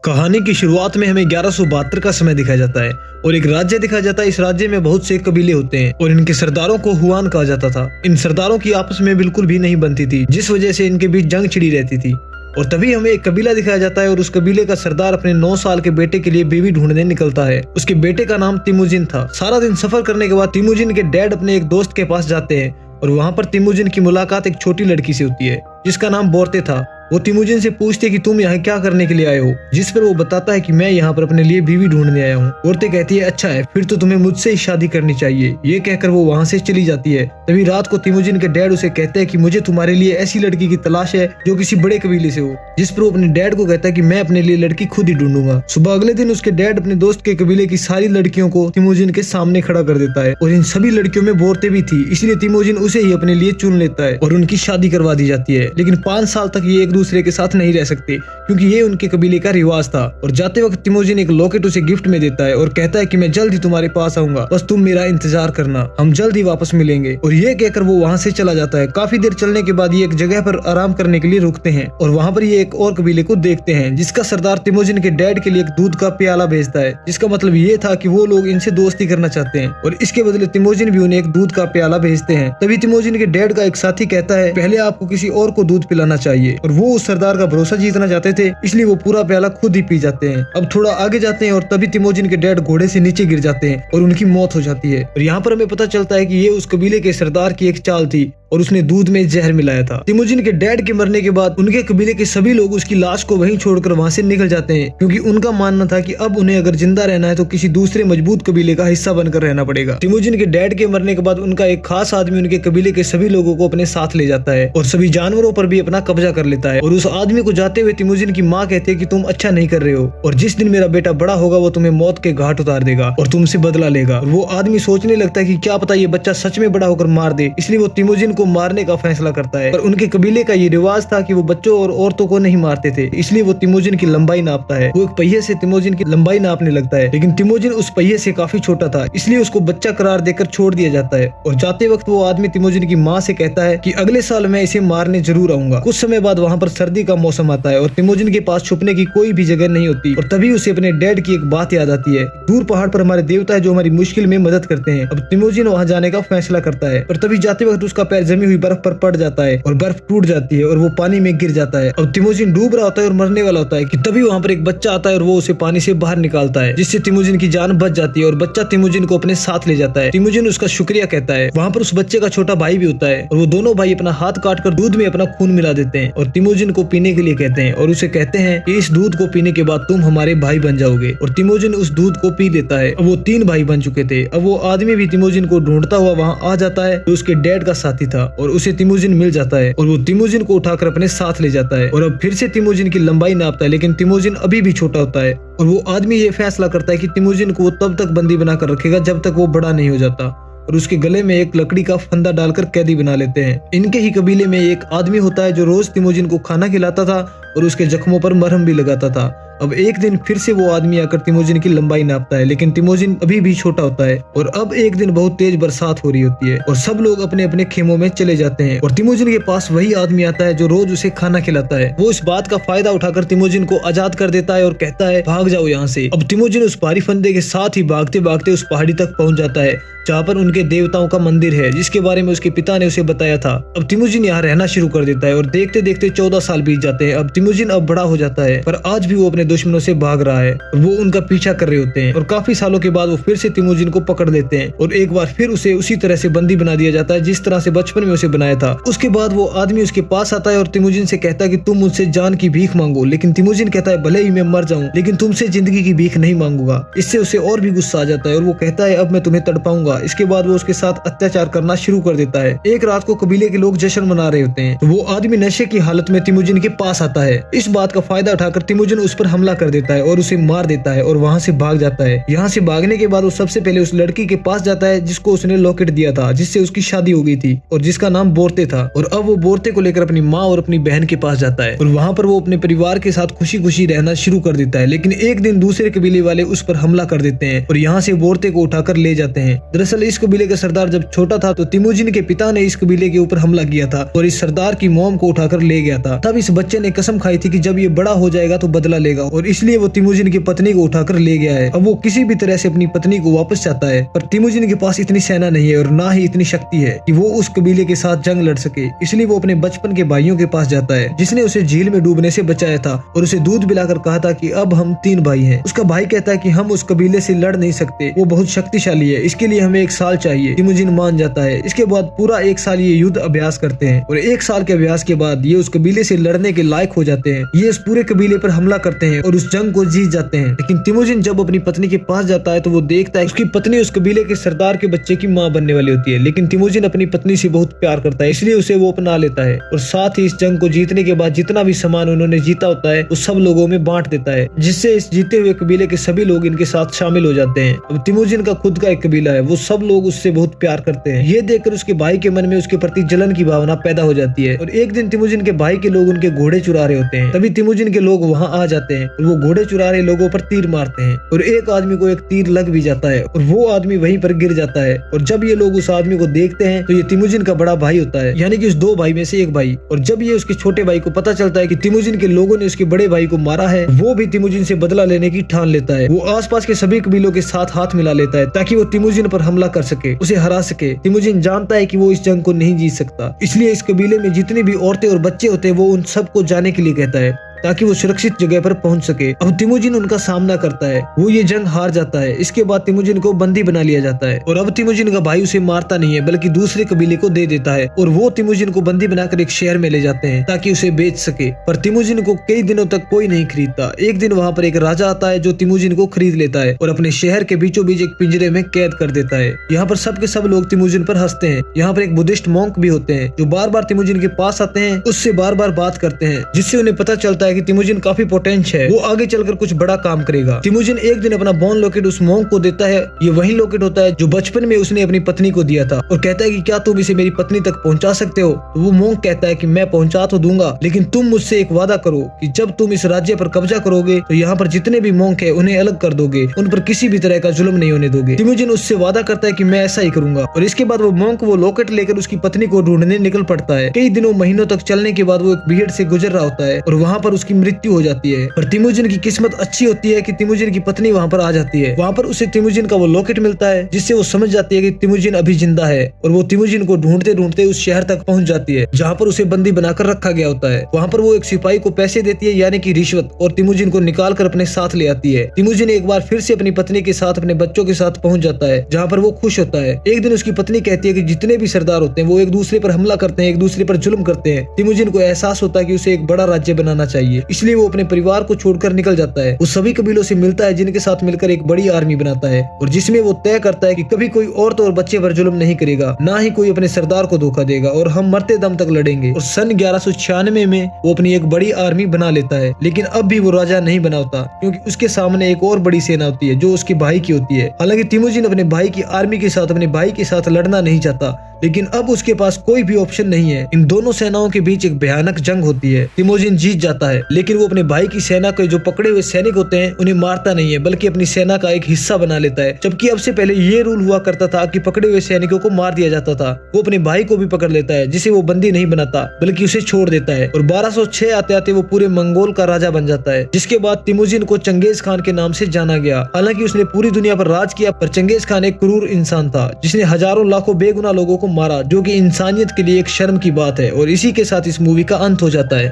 कहानी की शुरुआत में हमें 1172 का समय दिखाया जाता है और एक राज्य दिखाया जाता है। इस राज्य में बहुत से कबीले होते हैं और इनके सरदारों को हुआन कहा जाता था। इन सरदारों की आपस में बिल्कुल भी नहीं बनती थी, जिस वजह से इनके बीच जंग छिड़ी रहती थी। और तभी हमें एक कबीला दिखाया जाता है और उस कबीले का सरदार अपने 9 साल के बेटे के लिए बीवी ढूंढने निकलता है। उसके बेटे का नाम तिमुजिन था। सारा दिन सफर करने के बाद तिमुजिन के डैड अपने एक दोस्त के पास जाते हैं और वहाँ पर तिमुजिन की मुलाकात एक छोटी लड़की से होती है जिसका नाम बोरते था। वो तिमुजिन से पूछते कि तुम यहाँ क्या करने के लिए आए हो, जिस पर वो बताता है कि मैं यहाँ पर अपने लिए बीवी ढूंढने आया हूँ। बोरते कहती है अच्छा है, फिर तो तुम्हें मुझसे ही शादी करनी चाहिए। ये कहकर वो वहाँ से चली जाती है। तभी रात को तिमुजिन के डैड उसे कहते हैं कि मुझे तुम्हारे लिए ऐसी लड़की की तलाश है जो किसी बड़े कबीले से हो, जिस पर वो अपने डैड को कहता है कि मैं अपने लिए लड़की खुद ही ढूंढूंगा। सुबह अगले दिन उसके डैड अपने दोस्त के कबीले की सारी लड़कियों को तिमुजिन के सामने खड़ा कर देता है और इन सभी लड़कियों में बोरते भी थी, इसलिए तिमुजिन उसे ही अपने लिए चुन लेता है और उनकी शादी करवा दी जाती है। लेकिन 5 साल तक ये एक दूसरे के साथ नहीं रह सकते क्योंकि ये उनके कबीले का रिवाज था। और जाते वक्त तिमुजिन एक लॉकेट उसे गिफ्ट में देता है और कहता है कि मैं जल्द ही तुम्हारे पास आऊंगा, बस तुम मेरा इंतजार करना, हम जल्द ही वापस मिलेंगे। और ये कहकर वो वहाँ से चला जाता है। काफी देर चलने के बाद ये एक जगह पर आराम करने के लिए रुकते हैं और वहाँ पर ये एक और कबीले को देखते हैं जिसका सरदार तिमुजिन के डैड के लिए एक दूध का प्याला भेजता है, जिसका मतलब ये था कि वो लोग इनसे दोस्ती करना चाहते हैं और इसके बदले तिमुजिन भी उन्हें एक दूध का प्याला भेजते हैं। तभी तिमुजिन के डैड का एक साथी कहता है पहले आपको किसी और को दूध पिलाना चाहिए, और वो उस सरदार का भरोसा जीतना चाहते थे, इसलिए वो पूरा प्याला खुद ही पी जाते हैं। अब थोड़ा आगे जाते हैं और तभी तिमुजिन के डैड घोड़े से नीचे गिर जाते हैं और उनकी मौत हो जाती है। और यहाँ पर हमें पता चलता है कि ये उस कबीले के सरदार की एक चाल थी और उसने दूध में जहर मिलाया था। तिमुजिन के डैड के मरने के बाद उनके कबीले के सभी लोग उसकी लाश को वहीं छोड़कर वहां से निकल जाते हैं क्योंकि उनका मानना था कि अब उन्हें अगर जिंदा रहना है तो किसी दूसरे मजबूत कबीले का हिस्सा बनकर रहना पड़ेगा। तिमुजिन के डैड के मरने के बाद उनका एक खास आदमी उनके कबीले के सभी लोगों को अपने साथ ले जाता है और सभी जानवरों पर भी अपना कब्जा कर लेता है। और उस आदमी को जाते हुए तिमुजिन की माँ कहती है कि तुम अच्छा नहीं कर रहे हो और जिस दिन मेरा बेटा बड़ा होगा वो तुम्हें मौत के घाट उतार देगा और तुमसे बदला लेगा। वो आदमी सोचने लगता है कि क्या पता ये बच्चा सच में बड़ा होकर मार दे, इसलिए वो तिमुजिन को मारने का फैसला करता है। पर उनके कबीले का ये रिवाज था कि वो बच्चों और औरतों को नहीं मारते थे, इसलिए वो तिमुजिन की लंबाई नापता है। वो एक पहिए से तिमुजिन की लंबाई नापने लगता है, लेकिन तिमुजिन उस पहिए से काफी छोटा था, इसलिए उसको बच्चा करार देकर छोड़ दिया जाता है। और जाते वक्त वो आदमी तिमुजिन की माँ से कहता है कि अगले साल मैं इसे मारने जरूर आऊंगा। कुछ समय बाद वहाँ पर सर्दी का मौसम आता है और तिमुजिन के पास छुपने की कोई भी जगह नहीं होती और तभी उसे अपने डैड की एक बात याद आती है। दूर पहाड़ पर हमारे देवता है जो हमारी मुश्किल में मदद करते हैं। अब तिमुजिन वहाँ जाने का फैसला करता है और तभी जाते वक्त उसका पैर जमी हुई बर्फ पर पड़ जाता है और बर्फ टूट जाती है और वो पानी में गिर जाता है। अब तिमुजिन डूब रहा होता है और मरने वाला होता है कि तभी वहाँ पर एक बच्चा आता है और वो उसे पानी से बाहर निकालता है, जिससे तिमुजिन की जान बच जाती है और बच्चा तिमुजिन को अपने साथ ले जाता है। तिमुजिन उसका शुक्रिया कहता है। वहाँ पर उस बच्चे का छोटा भाई भी होता है और वो दोनों भाई अपना हाथ काट कर दूध में अपना खून मिला देते हैं और तिमुजिन को पीने के लिए कहते हैं और उसे कहते हैं कि इस दूध को पीने के बाद तुम हमारे भाई बन जाओगे। और तिमुजिन उस दूध को पी लेता है। अब वो 3 भाई बन चुके थे। अब वो आदमी भी तिमुजिन को ढूंढता हुआ वहाँ आ जाता है जो उसके डैड का साथी था और उसे तिमुजिन मिल जाता है और वो तिमुजिन को उठाकर अपने साथ ले जाता है। और अब फिर से तिमुजिन की लंबाई नापता है, लेकिन तिमुजिन अभी भी छोटा होता है और वो आदमी ये फैसला करता है कि तिमुजिन को वो तब तक बंदी बनाकर रखेगा जब तक वो बड़ा नहीं हो जाता और उसके गले में एक लकड़ी का फंदा डालकर कैदी बना लेते हैं। इनके ही कबीले में एक आदमी होता है जो रोज तिमुजिन को खाना खिलाता था और उसके जख्मों पर मरहम भी लगाता था। अब एक दिन फिर से वो आदमी आकर तिमुजिन की लंबाई नापता है, लेकिन तिमुजिन अभी भी छोटा होता है। और अब एक दिन बहुत तेज बरसात हो रही होती है और सब लोग अपने अपने खेमों में चले जाते हैं और तिमुजिन के पास वही आदमी आता है जो रोज उसे खाना खिलाता है। वो इस बात का फायदा उठाकर तिमुजिन को आजाद कर देता है और कहता है भाग जाओ यहाँ से। अब तिमुजिन उस भारी फंदे के साथ ही भागते भागते उस पहाड़ी तक पहुंच जाता है जहाँ पर उनके देवताओं का मंदिर है, जिसके बारे में उसके पिता ने उसे बताया था। अब तिमुजिन यहाँ रहना शुरू कर देता है और देखते देखते 14 साल बीत जाते हैं। अब तिमुजिन अब बड़ा हो जाता है पर आज भी वो अपने दुश्मनों से भाग रहा है। वो उनका पीछा कर रहे होते हैं और काफी सालों के बाद वो फिर से तिमुजिन को पकड़ लेते हैं और एक बार फिर उसे उसी तरह से बंदी बना दिया जाता है जिस तरह से बचपन में उसे बनाया था। उसके बाद वो आदमी उसके पास आता है और तिमुजिन से कहता है कि तुम मुझसे जान की भीख मांगो, लेकिन तिमुजिन कहता है भले ही मैं मर जाऊं लेकिन तुमसे जिंदगी की भीख नहीं मांगूंगा। इससे उसे और भी गुस्सा आ जाता है और वो कहता है अब मैं तुम्हें तड़पाऊंगा। इसके बाद वो उसके साथ अत्याचार करना शुरू कर देता है। एक रात को कबीले के लोग जश्न मना रहे होते हैं तो वो आदमी नशे की हालत में तिमुजिन के पास आता है। इस बात का फायदा उठाकर तिमुजिन उस पर हमला कर देता है और उसे मार देता है और वहाँ से भाग जाता है। यहाँ से भागने के बाद वो सबसे पहले उस लड़की के पास जाता है जिसको उसने लॉकेट दिया था, जिससे उसकी शादी हो गई थी और जिसका नाम बोरते था। और अब वो बोरते को लेकर अपनी माँ और अपनी बहन के पास जाता है और वहाँ पर वो अपने परिवार के साथ खुशी खुशी रहना शुरू कर देता है। लेकिन एक दिन दूसरे कबीले वाले उस पर हमला कर देते हैं और यहाँ से बोरते को उठाकर ले जाते हैं। दरअसल इस कबीले का सरदार जब छोटा था तो तिमुजिन के पिता ने इस कबीले के ऊपर हमला किया था और इस सरदार की मॉम को उठाकर ले गया था। तब इस बच्चे ने कसम खाई थी कि जब ये बड़ा हो जाएगा तो बदला लेगा और इसलिए वो तिमुजिन की पत्नी को उठाकर ले गया है। अब वो किसी भी तरह से अपनी पत्नी को वापस चाहता है, पर तिमुजिन के पास इतनी सेना नहीं है और ना ही इतनी शक्ति है कि वो उस कबीले के साथ जंग लड़ सके। इसलिए वो अपने बचपन के भाइयों के पास जाता है जिसने उसे झील में डूबने से बचाया था और उसे दूध पिलाकर कहा था कि अब हम 3 भाई हैं। उसका भाई कहता है कि हम उस कबीले से लड़ नहीं सकते, वो बहुत शक्तिशाली है, इसके लिए हमें 1 साल चाहिए। तिमुजिन मान जाता है। इसके बाद पूरा 1 साल ये युद्ध अभ्यास करते हैं और 1 साल के अभ्यास के बाद ये उस कबीले से लड़ने के लायक हो जाते हैं। ये इस पूरे कबीले पर हमला करते हैं और उस जंग को जीत जाते हैं। लेकिन तिमुजिन जब अपनी पत्नी के पास जाता है तो वो देखता है उसकी पत्नी उस कबीले के सरदार के बच्चे की माँ बनने वाली होती है। लेकिन तिमुजिन अपनी पत्नी से बहुत प्यार करता है, इसलिए उसे वो अपना लेता है और साथ ही इस जंग को जीतने के बाद जितना भी सामान उन्होंने जीता होता है वो सब लोगों में बांट देता है, जिससे इस जीते हुए कबीले के सभी लोग इनके साथ शामिल हो जाते हैं। अब तिमुजिन का खुद का एक कबीला है, वो सब लोग उससे बहुत प्यार करते हैं। ये देखकर उसके भाई के मन में उसके प्रति जलन की भावना पैदा हो जाती है और एक दिन तिमुजिन के भाई के लोग उनके घोड़े चुरा रहे होते हैं। तभी तिमुजिन के लोग वहाँ आ जाते हैं और वो घोड़े चुरा रहे लोगों पर तीर मारते हैं और एक आदमी को एक तीर लग भी जाता है और वो आदमी वहीं पर गिर जाता है। और जब ये लोग उस आदमी को देखते हैं तो ये तिमुजिन का बड़ा भाई होता है, यानी कि उस 2 भाई में से एक भाई। और जब ये उसके छोटे भाई को पता चलता है कि तिमुजिन के लोगों ने उसके बड़े भाई को मारा है, वो भी तिमुजिन से बदला लेने की ठान लेता है। वो आसपास के सभी कबीलों के साथ हाथ मिला लेता है ताकि वो तिमुजिन पर हमला कर सके, उसे हरा सके। तिमुजिन जानता है कि वो इस जंग को नहीं जीत सकता, इसलिए इस कबीले में जितनी भी औरतें और बच्चे होते हैं वो उन सबको जाने के लिए कहता है ताकि वो सुरक्षित जगह पर पहुंच सके। अब तिमुजिन उनका सामना करता है, वो ये जंग हार जाता है। इसके बाद तिमुजिन को बंदी बना लिया जाता है और अब तिमुजिन का भाई उसे मारता नहीं है बल्कि दूसरे कबीले को दे देता है और वो तिमुजिन को बंदी बनाकर एक शहर में ले जाते हैं ताकि उसे बेच सके। पर तिमुजिन को कई दिनों तक कोई नहीं खरीदता। एक दिन वहाँ पर एक राजा आता है जो तिमुजिन को खरीद लेता है और अपने शहर के बीचों बीच एक पिंजरे में कैद कर देता है। यहाँ पर सब के सब लोग तिमुजिन पर हंसते हैं। यहाँ पर एक बुद्धिस्ट मॉन्क भी होते हैं जो बार बार तिमुजिन के पास आते हैं, उससे बार बार बात करते हैं, जिससे उन्हें पता चलता है कि तिमुजिन काफी पोटेंशियल है, वो आगे चलकर कुछ बड़ा काम करेगा। तिमुजिन एक दिन अपना बोन लॉकेट उस मॉन्क को देता है। ये वही लॉकेट होता है जो बचपन में उसने अपनी पत्नी को दिया था और कहता है कि क्या तुम इसे मेरी पत्नी तक पहुंचा सकते हो। तो वो मॉन्क कहता है कि मैं पहुंचा तो दूंगा, लेकिन तुम मुझसे एक वादा करो कि जब तुम इस राज्य पर कब्जा करोगे तो यहाँ पर जितने भी मॉन्क है उन्हें अलग कर दोगे, उन पर किसी भी तरह का जुल्म नहीं होने दोगे। तिमुजिन उससे वादा करता है कि मैं ऐसा ही करूंगा और इसके बाद वो मॉन्क वो लॉकेट लेकर उसकी पत्नी को ढूंढने निकल पड़ता है। कई दिनों महीनों तक चलने के बाद वो एक भीड़ से गुजर रहा होता है और वहाँ पर उसकी मृत्यु हो जाती है। पर तिमुजिन की किस्मत अच्छी होती है कि तिमुजिन की पत्नी वहाँ पर आ जाती है। वहाँ पर उसे तिमुजिन का वो लॉकेट मिलता है जिससे वो समझ जाती है कि तिमुजिन अभी जिंदा है और वो तिमुजिन को ढूंढते ढूंढते उस शहर तक पहुंच जाती है जहाँ पर उसे बंदी बनाकर रखा गया होता है। वहाँ पर वो एक सिपाही को पैसे देती है, यानी कि रिश्वत, और तिमुजिन को निकाल कर अपने साथ ले आती है। तिमुजिन एक बार फिर से अपनी पत्नी के साथ अपने बच्चों के साथ पहुंच जाता है जहाँ पर वो खुश होता है। एक दिन उसकी पत्नी कहती है कि जितने भी सरदार होते हैं वो एक दूसरे पर हमला करते हैं, एक दूसरे पर जुल्म करते हैं। तिमुजिन को एहसास होता है कि उसे एक बड़ा राज्य बनाना चाहिए, इसलिए वो अपने परिवार को छोड़कर निकल जाता है। वो सभी कबीलों से मिलता है जिनके साथ मिलकर एक बड़ी आर्मी बनाता है और जिसमें वो तय करता है कि कभी कोई औरत और बच्चे पर जुल्म नहीं करेगा, ना ही कोई अपने सरदार को धोखा देगा और हम मरते दम तक लड़ेंगे। और सन 1196 में वो अपनी एक बड़ी आर्मी बना लेता है, लेकिन अब भी वो राजा नहीं बना होता क्योंकि उसके सामने एक और बड़ी सेना होती है जो उसके भाई की होती है। हालांकि तिमुजिन अपने भाई की आर्मी के साथ अपने भाई के साथ लड़ना नहीं चाहता, लेकिन अब उसके पास कोई भी ऑप्शन नहीं है। इन दोनों सेनाओं के बीच एक भयानक जंग होती है। तिमुजिन जीत जाता है, लेकिन वो अपने भाई की सेना के जो पकड़े हुए सैनिक होते हैं उन्हें मारता नहीं है, बल्कि अपनी सेना का एक हिस्सा बना लेता है। जबकि अब से पहले ये रूल हुआ करता था कि पकड़े हुए सैनिकों को मार दिया जाता था। वो अपने भाई को भी पकड़ लेता है, जिसे वो बंदी नहीं बनाता बल्कि उसे छोड़ देता है। और 1206 आते आते वो पूरे मंगोल का राजा बन जाता है, जिसके बाद तिमुजिन को चंगेज खान के नाम से जाना गया। हालांकि उसने पूरी दुनिया पर राज किया, पर चंगेज खान एक क्रूर इंसान था जिसने हजारों लाखों बेगुनाह लोगों को मारा, जो कि इंसानियत के लिए एक शर्म की बात है। और इसी के साथ इस मूवी का अंत हो जाता है।